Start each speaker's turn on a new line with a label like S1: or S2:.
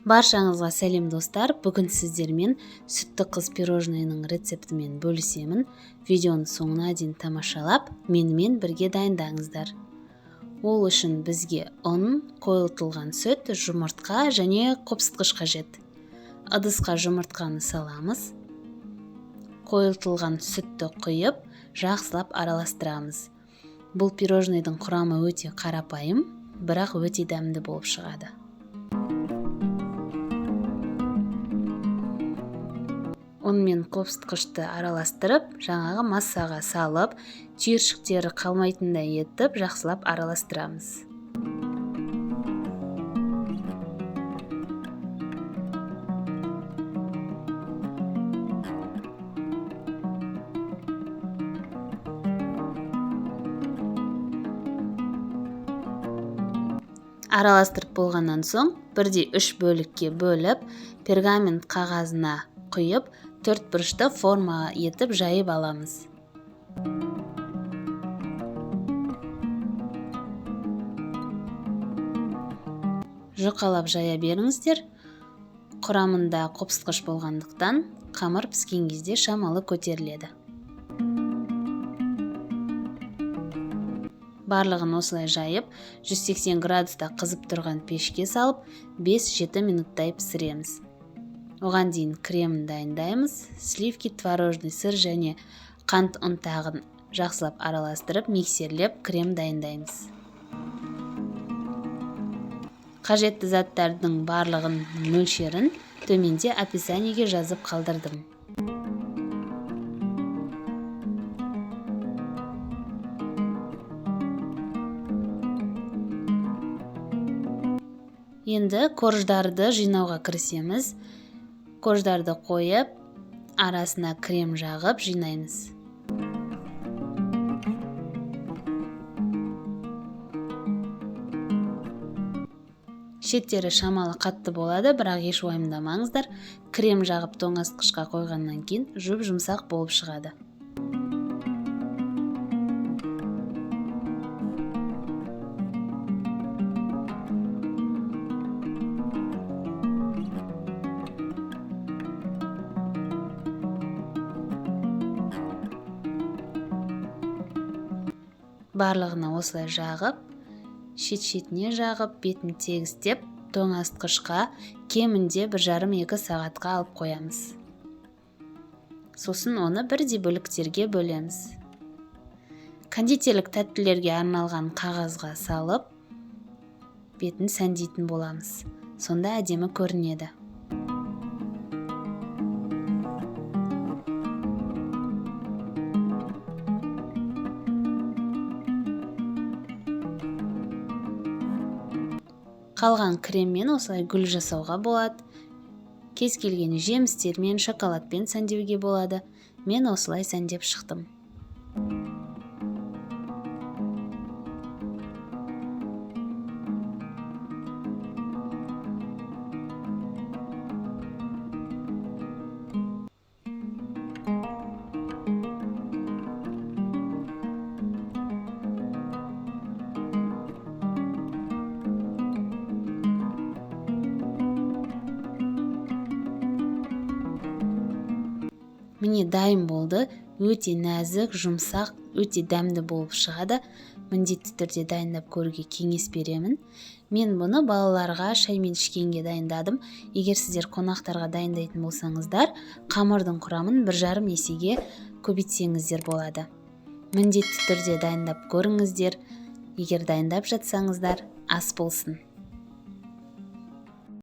S1: Баршаңызға сәлем достар. Бүгін сіздермен сүтті қыз пирожныйның рецептімен бөлісемін. Видеоны соңына дейін тамашалап, менімен бірге дайындаңыздар. Ол үшін бізге ұн, қойылтылған сүт, жұмыртқа және қопсытқыш қажет. Ыдысқа жұмыртқаны саламыз. Қойылтылған сүтті құйып, жақсылап араластырамыз. Бұл пирожныйдың құрамы өте қарапайым, бірақ өте дәмді болып шығады. ұн мен қопсытқышты араластырып, жаңағы массаға салып, түйіршіктері қалмайтындай етіп, жақсылап араластырамыз. Араластырып болғаннан соң, 1/3 бөлікке бөліп, пергамент қағазына құйып, 4 бұрышты формаға етіп жайып аламыз. Жұқалап жая беріңіздер. Құрамында қопсытқыш болғандықтан, қамыр піскен кезде шамалы көтеріледі. Барлығын осылай жайып, 180 градуста қызып тұрған пешке салып, 5-7 минуттай пісіреміз. Оған дейін кремін дайындаймыз. Сливки, творожный сыр және қант ұнтағын жақсылап араластырып, миксерлеп крем дайындаймыз. Қажетті заттардың барлығын мөлшерін төменде описаниеге жазып қалдырдым. Енді корждарды жинауға кірісеміз. Корждарды қойып, арасына крем жағып жинаймыз. Шеттері шамалы қатты болады, бірақ еш уайымдамаңыздар. Крем жағып тоңазытқышқа қойғаннан кейін жұп-жұмсақ болып шығады. Барлығына осылай жағып, шет-шетіне жағып, бетін тегістеп, тоңазытқышқа кемінде 1,5-2 сағатқа алып қоямыз. Сосын оны бірдей бөліктерге бөлеміз. Кондитерлік тәттілерге арналған қағазға салып, бетін сәндейтін боламыз. Сонда әдемі көрінеді. Қалған креммен осылай гүл жасауға болады. Кез келген жемістермен, шоколадпен сәндеуге болады. Мен осылай сәндеп шықтым. Міне дайын болды. Өте нәзік, жұмсақ, өте дәмді болып шығады. Міндетті түрде дайындап көруге кеңес беремін. Мен бұны балаларға шаймен ішкенге дайындадым. Егер сіздер қонақтарға дайындайтын болсаңыздар, қамырдың құрамын 1,5 есеге көбейтсеңіздер болады. Міндетті түрде дайындап көріңіздер. Егер дайындап жатсаңыздар, ас болсын.